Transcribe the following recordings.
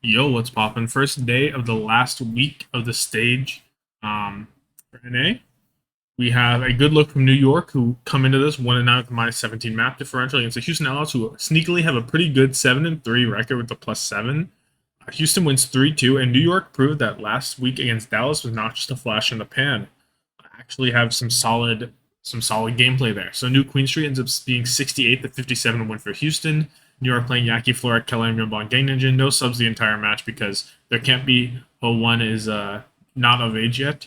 Yo, what's poppin'? First day of the last week of the stage for NA. We have a good look from New York, who come into this 1-9 with a -17 map differential against the Houston Outlaws, who sneakily have a pretty good 7-3 record with the +7. Houston wins 3-2, and New York proved that last week against Dallas was not just a flash in the pan. Actually have some solid gameplay there. So New Queen Street ends up being 68-57 win for Houston. New York playing Yaki, Flora, Keller, and Myunbong Gang Ninja. No subs the entire match because there can't be HOU is not of age yet,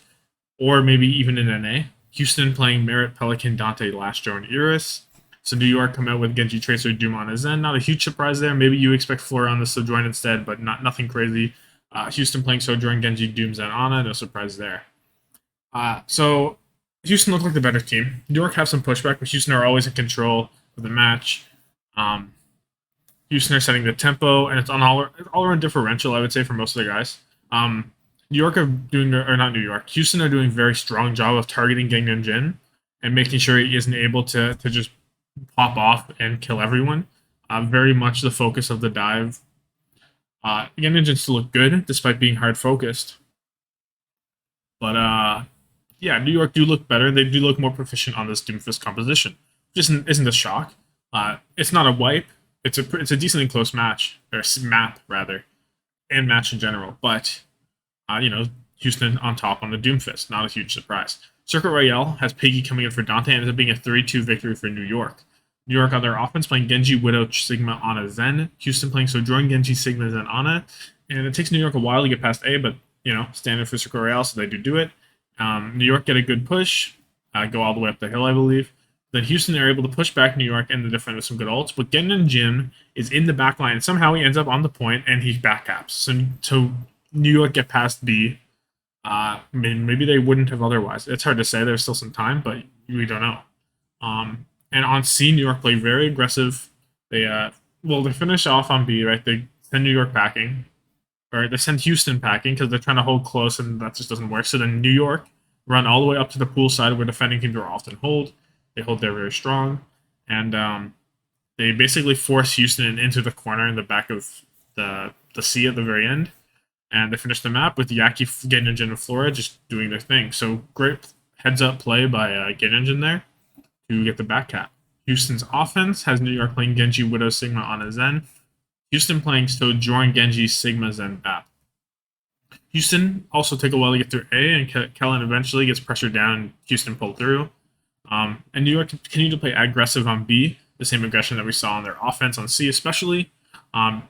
or maybe even in NA. Houston playing Merit, Pelican, Dante, Lastro, and Iris. So New York come out with Genji, Tracer, Doom on his end. Not a huge surprise there. Maybe you expect Flora on the Sojourn instead, but nothing crazy. Houston playing Sojourn, Genji, Doom, Zen, Ana. No surprise there. So Houston looked like the better team. New York have some pushback, but Houston are always in control of the match. Houston are setting the tempo, and it's on all-around differential, I would say, for most of the guys. New York are doing, or not New York, Houston are doing a very strong job of targeting Gangnam Jin and making sure he isn't able to just pop off and kill everyone. Very much the focus of the dive. Gangnam Jin still look good, despite being hard-focused. But yeah, New York do look better. They do look more proficient on this Doomfist composition, which isn't a shock. It's not a wipe. It's a decently close match, or map rather, and match in general. But Houston on top on the Doomfist, not a huge surprise. Circuit Royale has Piggy coming in for Dante, and ends up being a 3-2 victory for New York. New York on their offense playing Genji, Widow, Sigma, Ana, Zen. Houston playing Sojourn, Genji, Sigma, Zen, Ana. And it takes New York a while to get past A, but standard for Circuit Royale, so they do it. New York get a good push, go all the way up the hill, I believe. Then Houston are able to push back New York and the defend with some good ults. But Gennan Jim is in the back line, and somehow he ends up on the point, and he backcaps. So New York get past B. Maybe they wouldn't have otherwise. It's hard to say. There's still some time, but we don't know. And on C, New York play very aggressive. They finish off on B, right? They send New York packing. Or they send Houston packing because they're trying to hold close, and that just doesn't work. So then New York run all the way up to the pool side where defending teams will often hold. They hold there very strong, and they basically force Houston into the corner in the back of the C at the very end, and they finish the map with Yaki, Gen Engine, and Flora just doing their thing. So great heads-up play by Gen Engine there to get the back cap. Houston's offense has New York playing Genji, Widow, Sigma, Ana, Zen. Houston playing Sojourn, Genji, Sigma, Zen, Bap. Houston also take a while to get through A, and Kellen eventually gets pressured down, and Houston pulled through. And New York continue to play aggressive on B, the same aggression that we saw on their offense on C especially.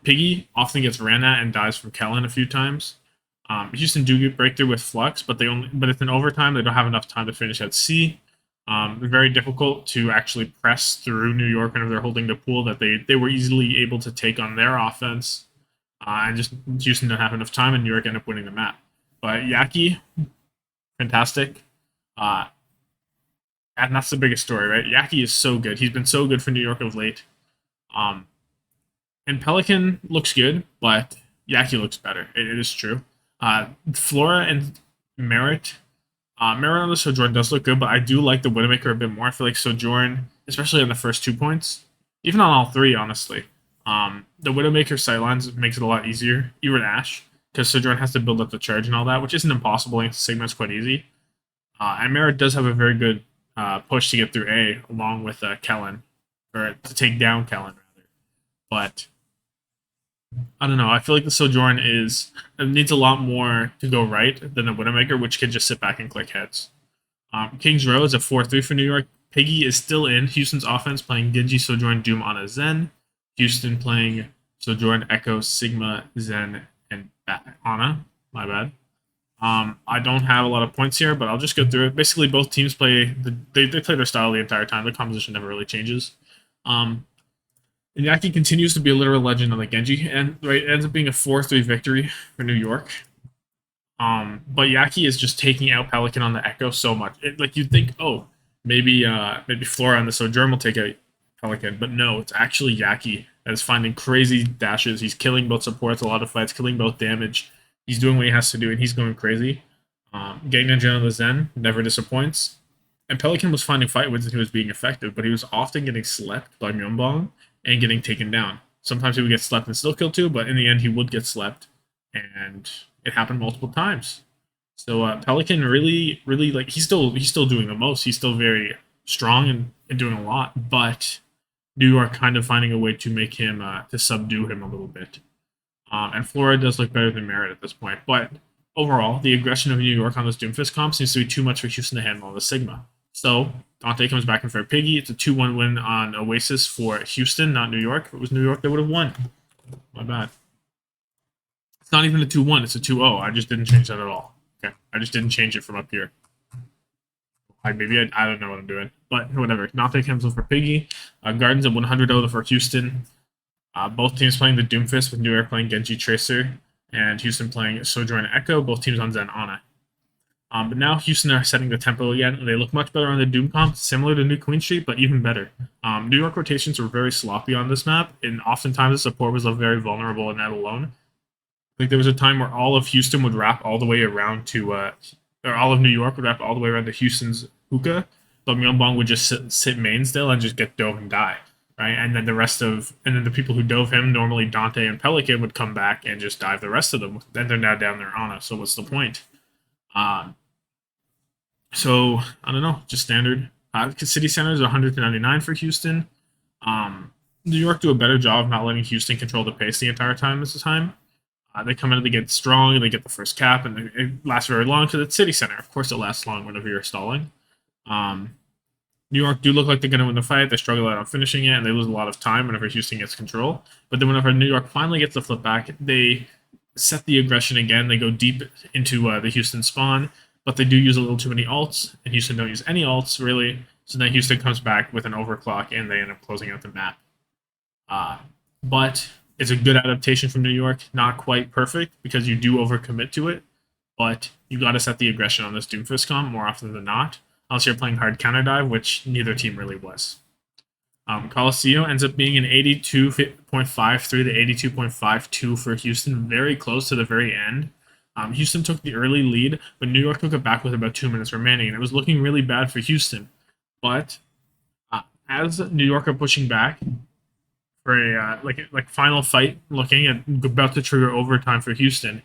Piggy often gets ran at and dies from Kellen a few times. Houston do get breakthrough with Flux, but it's in overtime. They don't have enough time to finish at C. Very difficult to actually press through New York whenever they're holding the pool that they were easily able to take on their offense. And just Houston didn't have enough time, and New York ended up winning the map. But Yaki, fantastic. And that's the biggest story, right? Yaki is so good. He's been so good for New York of late. And Pelican looks good, but Yaki looks better. It is true. Flora and Merit. Merit on the Sojourn does look good, but I do like the Widowmaker a bit more. I feel like Sojourn, especially on the first 2 points, even on all three, honestly, the Widowmaker sightlines makes it a lot easier, even Ashe, because Sojourn has to build up the charge and all that, which isn't impossible. Against Sigma, it's quite easy. And Merit does have a very good push to get through A, along with Kellen, or to take down Kellen, rather. But I don't know. I feel like the Sojourn needs a lot more to go right than the Widowmaker, which can just sit back and click heads. Kings Row is a 4-3 for New York. Piggy is still in. Houston's offense playing Genji, Sojourn, Doom, Ana, Zen. Houston playing Sojourn, Echo, Sigma, Zen, and Ana. My bad. I don't have a lot of points here, but I'll just go through it. Basically, both teams play they play their style the entire time. The composition never really changes. And Yaki continues to be a literal legend on the Genji, and it ends up being a 4-3 victory for New York. But Yaki is just taking out Pelican on the Echo so much. You'd think, maybe Flora on the Sojourn will take out Pelican, but no, it's actually Yaki that is finding crazy dashes. He's killing both supports, a lot of fights, killing both damage. He's doing what he has to do, and he's going crazy. Getting Ninja on the Zen never disappoints. And Pelican was finding fight wins and he was being effective, but he was often getting slept by Myunbong and getting taken down. Sometimes he would get slept and still kill too, but in the end he would get slept. and it happened multiple times. So Pelican really like he's still doing the most. He's still very strong and doing a lot, but New York kind of finding a way to make him to subdue him a little bit. And Flora does look better than Merritt at this point, but overall, the aggression of New York on this Doomfist comp seems to be too much for Houston to handle on the Sigma. So Dante comes back in for Piggy. It's a 2-1 win on Oasis for Houston, not New York. If it was New York, they would have won. My bad. It's not even a 2-1, it's a 2-0. I just didn't change that at all. Okay, I just didn't change it from up here. I don't know what I'm doing, but whatever. Dante comes in for Piggy. Gardens at 100-0 for Houston. Both teams playing the Doomfist, with New York playing Genji Tracer and Houston playing Sojourn Echo. Both teams on Zen Ana. But now Houston are setting the tempo again, and they look much better on the Doom comp, similar to New Queen Street, but even better. New York rotations were very sloppy on this map, and oftentimes the support was very vulnerable in that alone. Like there was a time where all of Houston would wrap all the way around to, or all of New York would wrap all the way around to Houston's hookah, but Myeongbong would just sit main still and just get dove and die, right? And then the people who dove him, normally Dante and Pelican, would come back and just dive the rest of them. Then they're now down their Ana, so what's the point? So I don't know, just standard. City Center is 199 for Houston. New York do a better job of not letting Houston control the pace the entire time this time. They come in, they get strong, they get the first cap, and it lasts very long because it's City Center. Of course, it lasts long whenever you're stalling. New York do look like they're going to win the fight. They struggle out on finishing it, and they lose a lot of time whenever Houston gets control. But then whenever New York finally gets the flip back, they set the aggression again. They go deep into the Houston spawn, but they do use a little too many ults, and Houston don't use any ults, really. So then Houston comes back with an overclock, and they end up closing out the map. But it's a good adaptation from New York. Not quite perfect, because you do overcommit to it, but you got to set the aggression on this Doomfist comp more often than not, unless you're playing hard counter dive, which neither team really was. Coliseum ends up being an 82.53 to 82.52 for Houston, very close to the very end. Houston took the early lead, but New York took it back with about 2 minutes remaining, and it was looking really bad for Houston. But as New York are pushing back for a like final fight, looking at about to trigger overtime for Houston,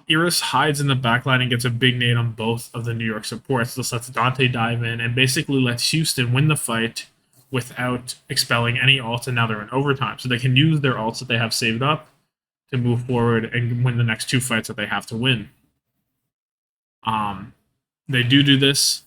Iris hides in the backline and gets a big nade on both of the New York supports. This lets Dante dive in and basically lets Houston win the fight without expelling any ults, and now they're in overtime. So they can use their ults that they have saved up to move forward and win the next 2 fights that they have to win. They do this.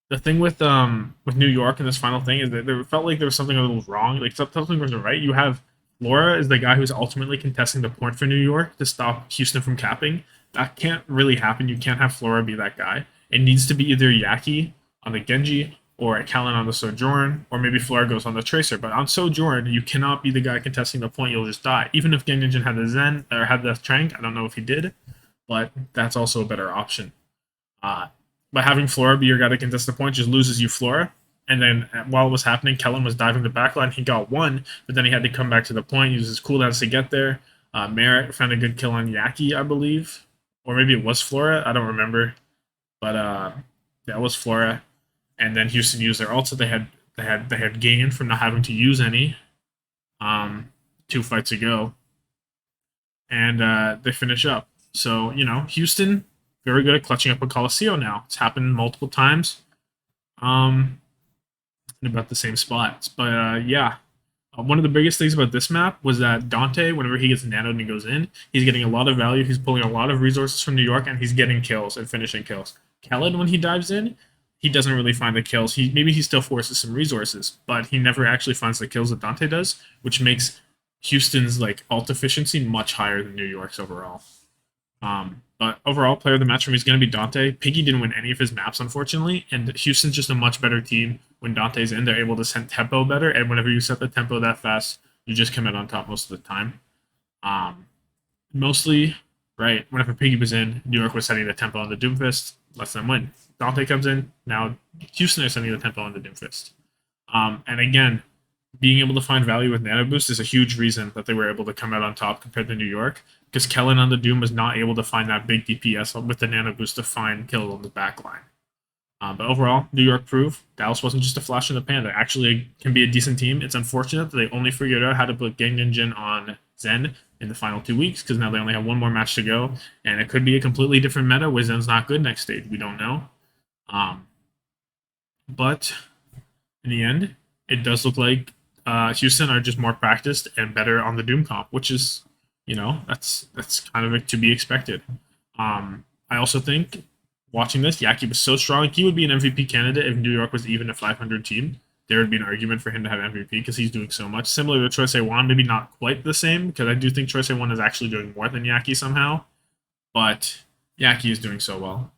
The thing with New York in this final thing is that there felt like there was something a little wrong. Like something wasn't right. You have Laura is the guy who's ultimately contesting the point for New York to stop Houston from capping. That can't really happen. You can't have Flora be that guy. It needs to be either Yaki on the Genji or Kellen on the Sojourn, or maybe Flora goes on the Tracer. But on Sojourn, you cannot be the guy contesting the point. You'll just die. Even if Genjin had the Zen or had the Trank, I don't know if he did, but that's also a better option. By having Flora be your guy to contest the point just loses you Flora. And then while it was happening, Kellen was diving the backline. He got one, but then he had to come back to the point, use his cooldowns to get there. Merritt found a good kill on Yaki, I believe. Or maybe it was Flora. I don't remember. But that was Flora. And then Houston used their ults that they had gained from not having to use any 2 fights ago. And they finish up. So, Houston, very good at clutching up a Coliseum now. It's happened multiple times. In about the same spots. But yeah, one of the biggest things about this map was that Dante, whenever he gets nanoed and he goes in, he's getting a lot of value. He's pulling a lot of resources from New York, and he's getting kills and finishing kills. Kellen, when he dives in, he doesn't really find the kills. Maybe he still forces some resources, but he never actually finds the kills that Dante does, which makes Houston's ult efficiency much higher than New York's overall. But overall, player of the match for me is going to be Dante. Piggy didn't win any of his maps, unfortunately, and Houston's just a much better team. When Dante's in, they're able to set tempo better, and whenever you set the tempo that fast, you just come out on top most of the time. Mostly, right, whenever Piggy was in, New York was setting the tempo on the Doomfist, lets them win. Dante comes in, now Houston is setting the tempo on the Doomfist. And again, being able to find value with Nano Boost is a huge reason that they were able to come out on top compared to New York, because Kellen on the Doom was not able to find that big DPS with the Nano Boost to find kills on the backline. But overall, New York proved Dallas wasn't just a flash in the pan. They actually can be a decent team. It's unfortunate that they only figured out how to put Gangnam Jin on Zen in the final 2 weeks, because now they only have one more match to go, and it could be a completely different meta where Zen's not good next stage. We don't know. But in the end, it does look like Houston are just more practiced and better on the Doom comp, which is, that's kind of to be expected. I also think watching this, Yaki was so strong. He would be an MVP candidate if New York was even a 500 team. There would be an argument for him to have MVP because he's doing so much. Similar to Choice A1, maybe not quite the same, because I do think Choice A1 is actually doing more than Yaki somehow. But Yaki is doing so well.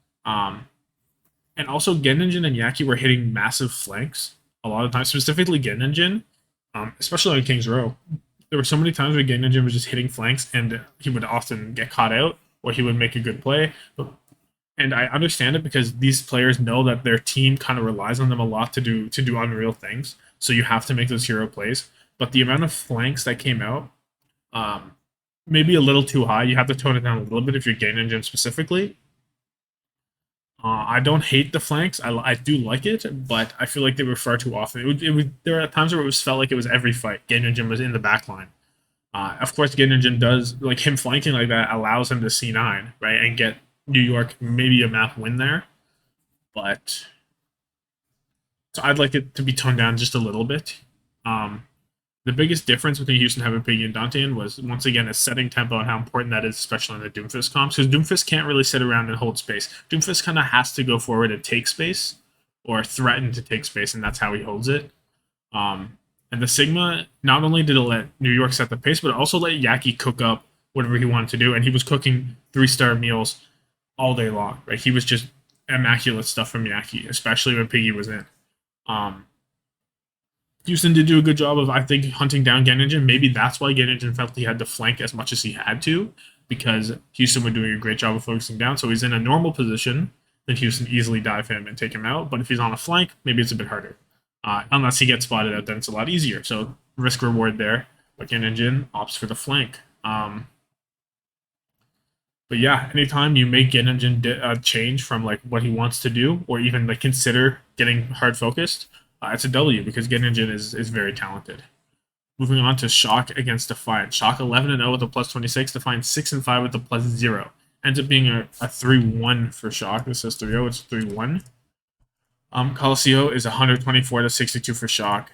And also, Genninjin and Yaki were hitting massive flanks a lot of times, specifically Genninjin, especially on King's Row. There were so many times where Genninjin was just hitting flanks, and he would often get caught out, or he would make a good play. And I understand it because these players know that their team kind of relies on them a lot to do unreal things. So you have to make those hero plays. But the amount of flanks that came out, maybe a little too high. You have to tone it down a little bit if you're Genninjin specifically. I don't hate the flanks. I do like it, but I feel like they were far too often. There were times where it felt like it was every fight. Genninjin was in the back line. Of course, Genninjin does, like, him flanking like that allows him to C9, right, and get New York maybe a map win there. But so I'd like it to be toned down just a little bit. The biggest difference between Houston, Heaven Piggy, and Dantean was, once again, a setting tempo and how important that is, especially in the Doomfist comps, because Doomfist can't really sit around and hold space. Doomfist kind of has to go forward and take space, or threaten to take space, and that's how he holds it. And the Sigma, not only did it let New York set the pace, but it also let Yaki cook up whatever he wanted to do, and he was cooking 3-star meals all day long, right? He was just immaculate stuff from Yaki, especially when Piggy was in. Houston did do a good job of, I think, hunting down Genninjin. Maybe that's why Genninjin felt he had to flank as much as he had to, because Houston were doing a great job of focusing down. So he's in a normal position, then Houston easily dive him and take him out. But if he's on a flank, maybe it's a bit harder. Unless he gets spotted out, then it's a lot easier. So risk reward there. But Genninjin opts for the flank. But yeah, anytime you make Genninjin change from like what he wants to do, or even like consider getting hard focused, it's a W because Genninjin is very talented. Moving on to Shock against Defiant. Shock 11-0 with a plus 26. Defiant 6-5 with a plus 0. Ends up being a 3-1 for Shock. This says 3-0. It's 3-1. Coliseum is 124 to 62 for Shock.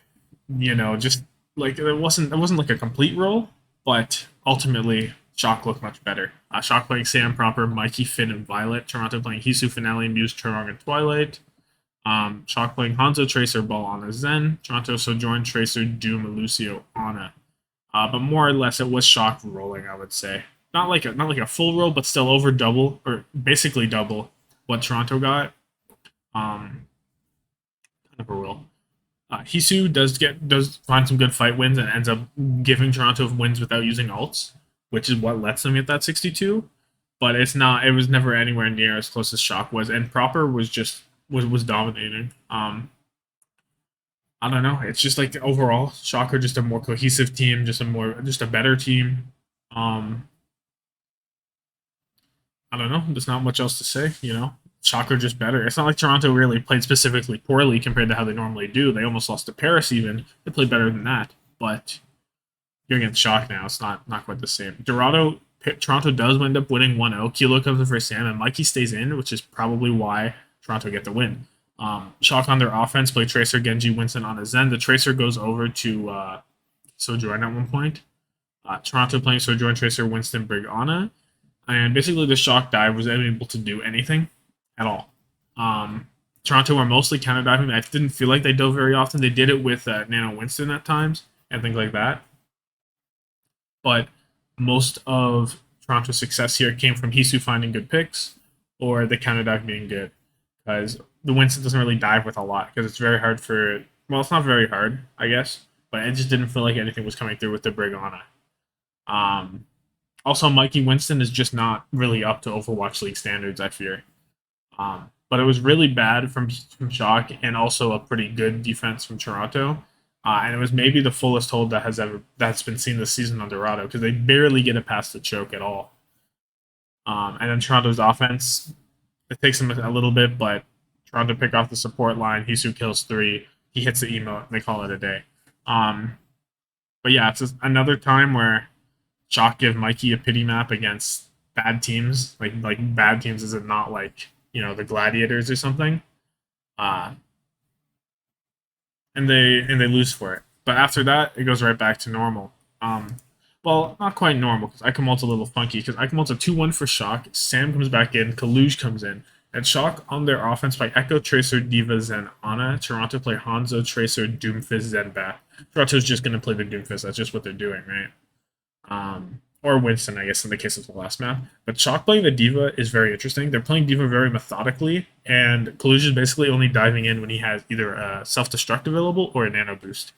Just like it wasn't like a complete roll, but ultimately Shock looked much better. Shock playing Sam Proper, Mikey, Finn, and Violet. Toronto playing Hisu, Finale, Muse, Turong, and Twilight. Shock playing Hanzo, Tracer, Ball, Ana, Zen. Toronto, Sojourn, Tracer, Doom, Lucio, Ana. But more or less, it was Shock rolling, I would say. Not like a full roll, but still over double, or basically double what Toronto got. Kind of a roll. Hisu does find some good fight wins and ends up giving Toronto wins without using ults, which is what lets them get that 62. But it was never anywhere near as close as Shock was, and Proper was dominating. I don't know. It's just like overall, Shock are just a more cohesive team, just a better team. I don't know. There's not much else to say. Shock are just better. It's not like Toronto really played specifically poorly compared to how they normally do. They almost lost to Paris even. They played better than that, but you're against Shock now. It's not quite the same. Toronto does end up winning 1-0. Kilo comes in for Sam, and Mikey stays in, which is probably why Toronto get the win. Shock on their offense play Tracer, Genji, Winston on a Zen. The Tracer goes over to Sojourn at one point. Toronto playing Sojourn, Tracer, Winston, Brig, Ana. And basically the Shock dive was unable to do anything at all. Toronto were mostly counter diving. I didn't feel like they dove very often. They did it with Nano Winston at times and things like that. But most of Toronto's success here came from Hisu finding good picks or the counter dive being good. Because the Winston doesn't really dive with a lot because it's very hard it's not very hard, I guess, but it just didn't feel like anything was coming through with the Brigana. Also, Mikey Winston is just not really up to Overwatch League standards, I fear. But it was really bad from Shock and also a pretty good defense from Toronto. And it was maybe the fullest hold that's been seen this season on Dorado because they barely get it past the choke at all. And then Toronto's offense, it takes them a little bit, but Toronto pick off the support line. Hisu kills 3. He hits the emote, and they call it a day. But yeah, it's just another time where Shock give Mikey a pity map against bad teams, like bad teams. Is it not like the Gladiators or something? Uh, and they lose for it. But after that, it goes right back to normal. Well, not quite normal because Ikemalt's a little funky because Ikemalt's a 2-1 for Shock. Sam comes back in, Kaluge comes in. And Shock on their offense play Echo, Tracer, Diva, Zen, Ana. Toronto play Hanzo, Tracer, Doomfist, Zen, Bat. Toronto's just going to play the Doomfist. That's just what they're doing, right? Or Winston, I guess, in the case of the last map. But Shock playing the Diva is very interesting. They're playing Diva very methodically, and Kaluge is basically only diving in when he has either a self-destruct available or a nano boost.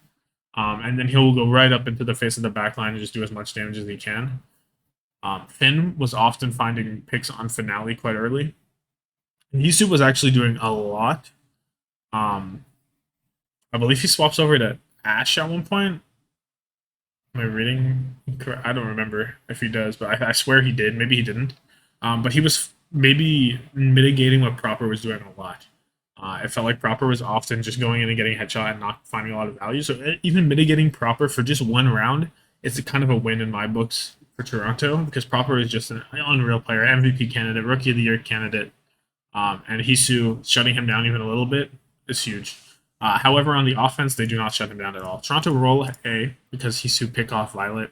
And then he'll go right up into the face of the backline and just do as much damage as he can. Finn was often finding picks on Finale quite early. And Yisu was actually doing a lot. I believe he swaps over to Ashe at one point. Am I reading? I don't remember if he does, but I swear he did. Maybe he didn't. But he was maybe mitigating what Proper was doing a lot. It felt like Proper was often just going in and getting a headshot and not finding a lot of value. So even mitigating Proper for just one round, it's a kind of a win in my books for Toronto because Proper is just an unreal player, MVP candidate, Rookie of the Year candidate, and Hisu shutting him down even a little bit is huge. However, on the offense, they do not shut him down at all. Toronto roll A because Hisu pick off Violet.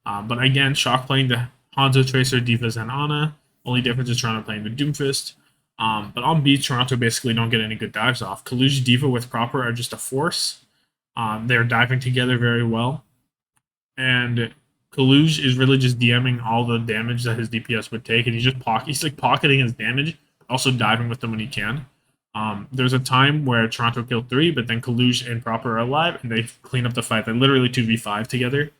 But again, Shock playing the Hanzo, Tracer, Divas, and Ana. Only difference is Toronto playing the Doomfist. But on B, Toronto basically don't get any good dives off. Kaluge, Diva with Proper are just a force. They're diving together very well. And Kaluge is really just DMing all the damage that his DPS would take, and he's like pocketing his damage, also diving with them when he can. There's a time where Toronto killed 3, but then Kaluge and Proper are alive, and they clean up the fight. They literally 2v5 together.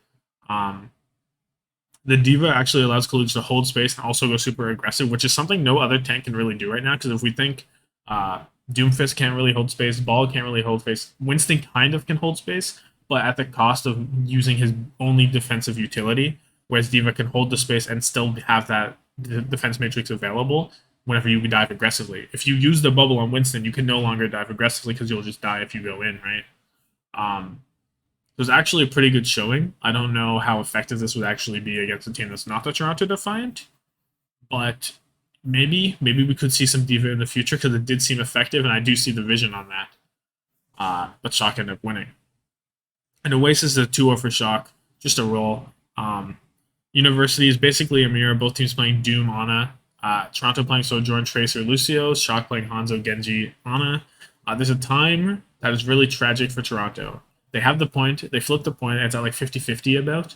The Diva actually allows Kaluge to hold space and also go super aggressive, which is something no other tank can really do right now, because if we think Doomfist can't really hold space, Ball can't really hold space, Winston kind of can hold space, but at the cost of using his only defensive utility, whereas Diva can hold the space and still have that defense matrix available whenever you dive aggressively. If you use the bubble on Winston, you can no longer dive aggressively because you'll just die if you go in, right? It was actually a pretty good showing. I don't know how effective this would actually be against a team that's not the Toronto Defiant, but maybe we could see some Diva in the future because it did seem effective, and I do see the vision on that. But Shock ended up winning. And Oasis is a 2-0 for Shock, just a roll. University is basically a mirror, both teams playing Doom, Ana. Toronto playing Sojourn, Tracer, Lucio. Shock playing Hanzo, Genji, Ana. There's a time that is really tragic for Toronto. They have the point. They flip the point. It's at like 50-50 about.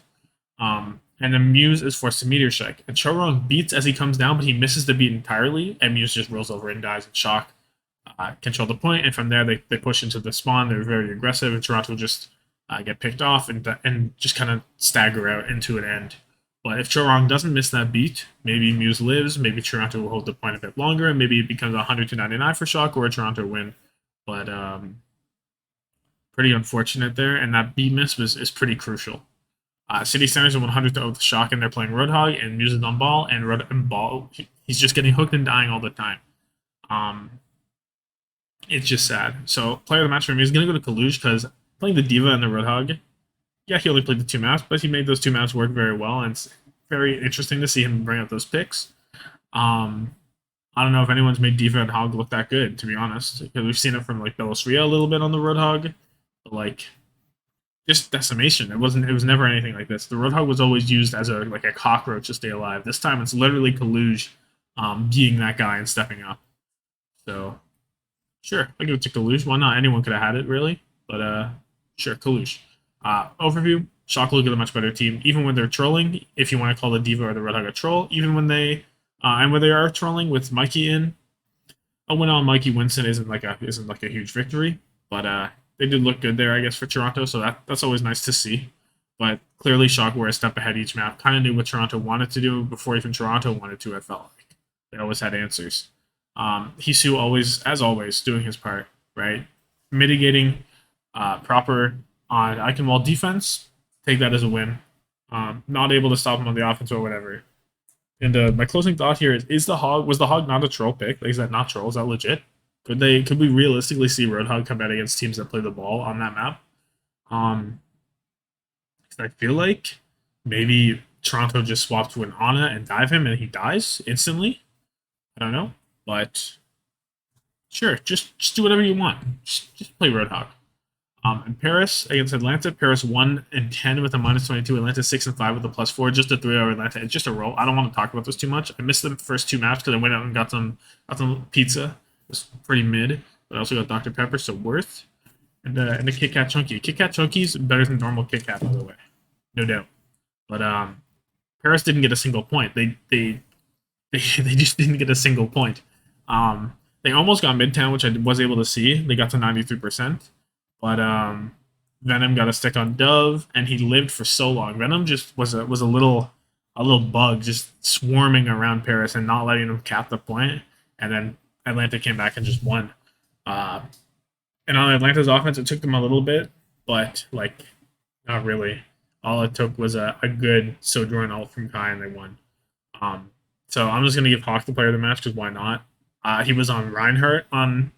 And then Muse is forced to Meteor Strike. And Chorong beats as he comes down, but he misses the beat entirely. And Muse just rolls over and dies. And Shock control the point. And from there, they push into the spawn. They're very aggressive. And Toronto just get picked off and just kind of stagger out into an end. But if Chorong doesn't miss that beat, maybe Muse lives, maybe Toronto will hold the point a bit longer, and maybe it becomes 100-99 for Shock or a Toronto win. But pretty unfortunate there, and that beat miss is pretty crucial. City Center's a 100 to the Shock, and they're playing Roadhog, and Muse is on Ball, and Ball, he's just getting hooked and dying all the time. It's just sad. So player of the match for me is going to go to Kaluge, because playing the Diva and the Roadhog, yeah, he only played the 2 maps, but he made those 2 maps work very well, and it's very interesting to see him bring up those picks. I don't know if anyone's made Diva and Hog look that good, to be honest, because we've seen it from like Belosria a little bit on the Roadhog, but like just decimation. It was never anything like this. The Roadhog was always used as a cockroach to stay alive. This time it's literally Kaluge being that guy and stepping up. So sure, I give it to Kaluge. Why not? Anyone could have had it really, but sure, Kaluge. Overview, Shock look at a much better team, even when they're trolling, if you want to call the Diva or the Roadhog a troll, even when they and when they are trolling with Mikey in. A win on Mikey Winston isn't like a huge victory, but they did look good there, I guess, for Toronto, so that's always nice to see. But clearly Shock were a step ahead each map, kind of knew what Toronto wanted to do before even Toronto wanted to, I felt like. They always had answers. Hisu always, as always, doing his part, right? Mitigating proper on Eichenwald defense, take that as a win. Not able to stop him on the offense or whatever. And my closing thought here was the Hog not a troll pick? Like, is that not troll? Is that legit? Could we realistically see Roadhog come out against teams that play the ball on that map? 'Cause I feel like maybe Toronto just swap to an Ana and dive him and he dies instantly. I don't know, but sure, just do whatever you want. Just play Roadhog. In Paris against Atlanta, Paris 1-10 with a -22. Atlanta 6-5 with a +4. Just a 3-0 Atlanta. It's just a roll. I don't want to talk about this too much. I missed the first 2 maps because I went out and got some pizza. It was pretty mid, but I also got Dr. Pepper, so worth. And the Kit Kat Chunky. Kit Kat Chunky's better than normal Kit Kat, by the way, no doubt. But Paris didn't get a single point. They just didn't get a single point. They almost got Midtown, which I was able to see. They got to 93%. But Venom got a stick on Dove, and he lived for so long. Venom just was a little bug, just swarming around Paris and not letting him cap the point. And then Atlanta came back and just won. And on Atlanta's offense, it took them a little bit, but like not really. All it took was a good Sojourn ult from Kai, and they won. So I'm just gonna give Hawk the player of the match because why not? He was on Reinhardt on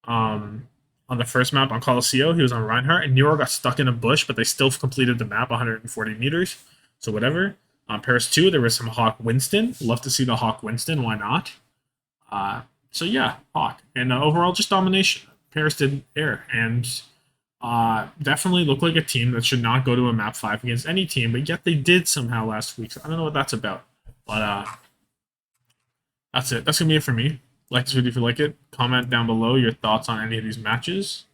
the first map on Colosseo. He was on Reinhardt, and Nero got stuck in a bush, but they still completed the map 140 meters. So whatever. On Paris 2, there was some Hawk Winston. Love to see the Hawk Winston. Why not? So yeah, Hawk. And overall, just domination. Paris did air, and definitely looked like a team that should not go to a map 5 against any team, but yet they did somehow last week. So I don't know what that's about. But that's it. That's going to be it for me. Like this video if you like it. Comment down below your thoughts on any of these matches.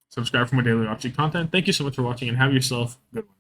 Subscribe for more daily Overwatch content. Thank you so much for watching, and have yourself a good one.